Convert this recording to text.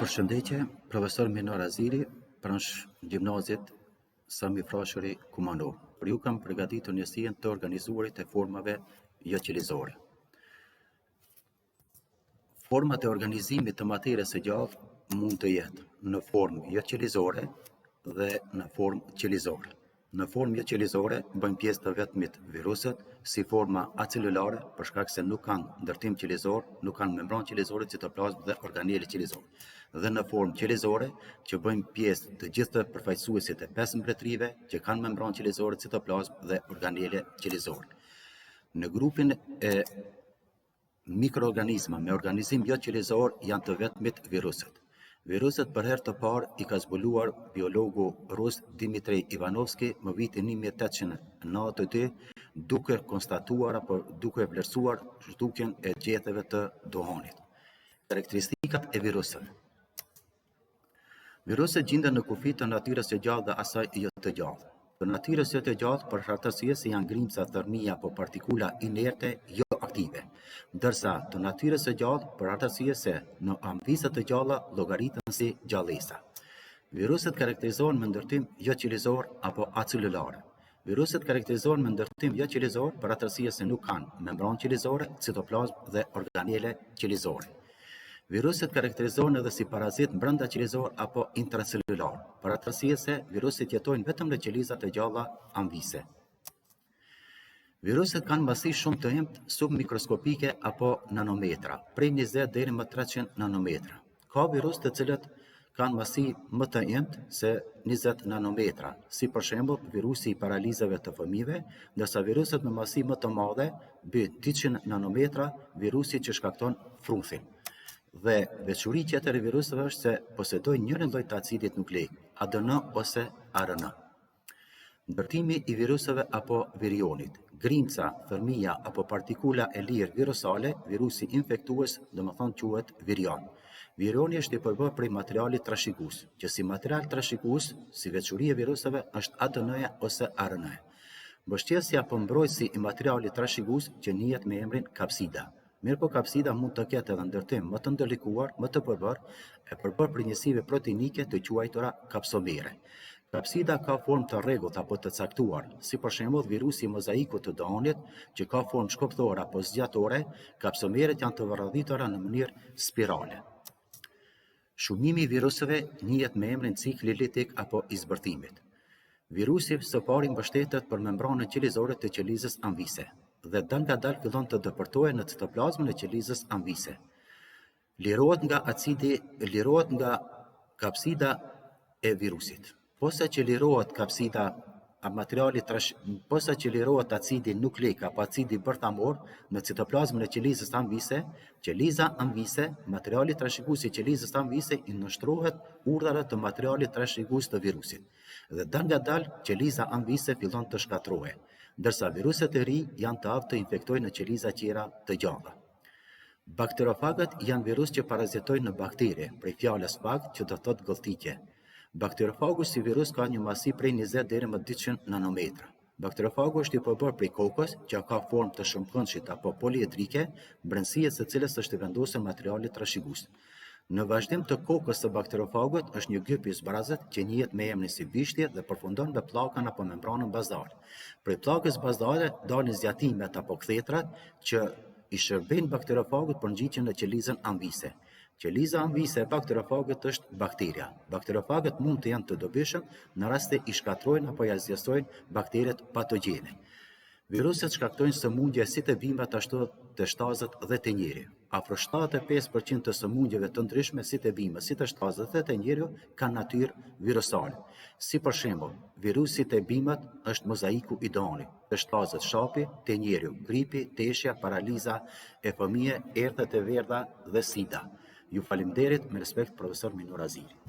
Përshëndetje, profesor Minor Aziri, branch gjimnazit Sami Frashëri, Kumanov. Për ju kam përgatitur njësinë të organizuarit e formave jo qelizore. Format e organizimit të materies së gjallë mund të jetë në formë jo qelizore dhe në formë qelizore. Në formë jo qelizore bëjnë pjesë të vetmit viruset, si forma acelulare, për shkak se nuk kanë ndërtim qelizor, nuk kanë membran qelizore, citoplazm dhe organele qelizore. Dhe në formë qelizore, që bëjnë pjesë të gjithë të përfaqësuesit e 5 mbretërive, që kanë membran qelizore, citoplazm dhe organele qelizore. Në grupin e mikroorganizma me organizim jo qelizor janë të vetmit viruset. Viruset për herë të parë i ka zbuluar biologu rus Dmitri Ivanovski më vitin 1892, duke konstatuar apo duke vlerësuar zhdukjen e gjetheve të duhanit. Karakteristikat e viruseve. Viruset gjenden në kufi të natyrës së gjallë dhe asaj jo të gjallë. Të natyrës jo të gjallë për shkak se janë grimca, thërmia apo partikula inerte jo aktive, ndërsa të natyrës së gjallë për arsye se në ambisa të gjalla llogariten si gjallësa. Viruset karakterizohen me ndërtim jo qelizor apo acelulare. Viruset karakterizohen me ndërtim jo qelizor për arsye se nuk kanë membran qelizore, citoplazm dhe organele qelizore. Viruset karakterizohen edhe si parazit brenda qelizor apo intracelular, për arsye se viruset jetojnë vetëm në qelizat e gjalla anvise. Viruset kanë masi shumë të imtë submikroskopike apo nanometra, prej 20 deri më 300 nanometra. Ka virus të cilët kanë masi më të imtë se 20 nanometra, si për shembull virusi i paralizave të fëmijëve, ndërsa viruset me masi më të madhe, mbi 200 nanometra, virusi që shkakton frunthim. Dhe veçuri tjetër e viruseve është se posedojnë njërin lloj të acidit nukleik, ADN ose ARN. Ndërtimi i viruseve apo virionit, grimca, thërmia apo partikula e lirë virusale, virusi infektues, domethënë quhet virion. Virioni është i përbërë prej materialit trashëgues, që si material trashëgues, si veçuri e viruseve është ADN-ja ose ARN-ja. Mbështjellësi apo mbrojtësi i materialit trashëgues që njihet me emrin kapsida. Mirëpo kapsida mund të ketë edhe ndërtim më të ndërlikuar, më të përbërë prej njësive proteinike të quajtura kapsomere. Kapsida ka formë të rregullt apo të caktuar, si për shembull virusi i mozaikut të duhanit, që ka formë shkopthore apo zgjatore, kapsomeret janë të varrëdhitura në mënyrë spirale. Shumimi i viruseve njihet me emrin cikli litik apo i zbërthimit. Virusi së pari mbështetet për membranën qelizore të qelizës anvise dhe dal nga dal fillon të depërtohet në citoplazmën e qelizës anvise. Lirohet nga kapsida e virusit. Posa që lirohet acidi nukleik apo acidi bërthamor në citoplazmën e qelizës anvise, qeliza anvise, materiali trashëgues i qelizës anvise i nënshtrohet urdhave të materialit trashëgues të virusit. Dhe dal nga dal qeliza anvise fillon të shkatërrohet, ndërsa viruset e ri janë të aftë të infektojnë në qeliza tjera të gjalla. Bakterofagët janë virus që parazitojnë në bakteri, prej fjalës fag që do thotë golltike. Bakterofagu si virus ka një masi prej 20 deri më 200 nanometra. Bakterofagu është i përbërë prej kokës, që ka formë të shëmkëndshit apo poliedrike, brendësia së cilës është i vendosur materialit trashëgues. Në vazhdim të kokës së bakterofagut është një gyp i zbrazët që njihet me emrin si bishtje dhe përfundon me pllakën apo membranën bazale. Prej pllakës bazale dalin zgjatimet apo kthetrat që i shërbejnë bakterofagut për ngjitjen në qelizën anvise. Qeliza anvise e bakterofagut është bakteria. Bakterofagët mund të janë të dobishëm në rast se i shkatrojnë apo ja zgjasojnë bakteret patogjene. Viruset shkaktojnë sëmundje si të bimbat ashtu të shtazët dhe të njeri. Afro 75% të sëmundjeve të ndryshme si të bimbat, si të shtazët dhe të njeriu kanë natyrë virusale. Si për shembull, virusi të bimbat është mozaiku i duhanit, të shtazët shapi, të njeriu gripi, teshja, paraliza e fëmijë, erthet e verdha dhe sida. Ju faleminderit, me respekt, profesor Minor Aziri.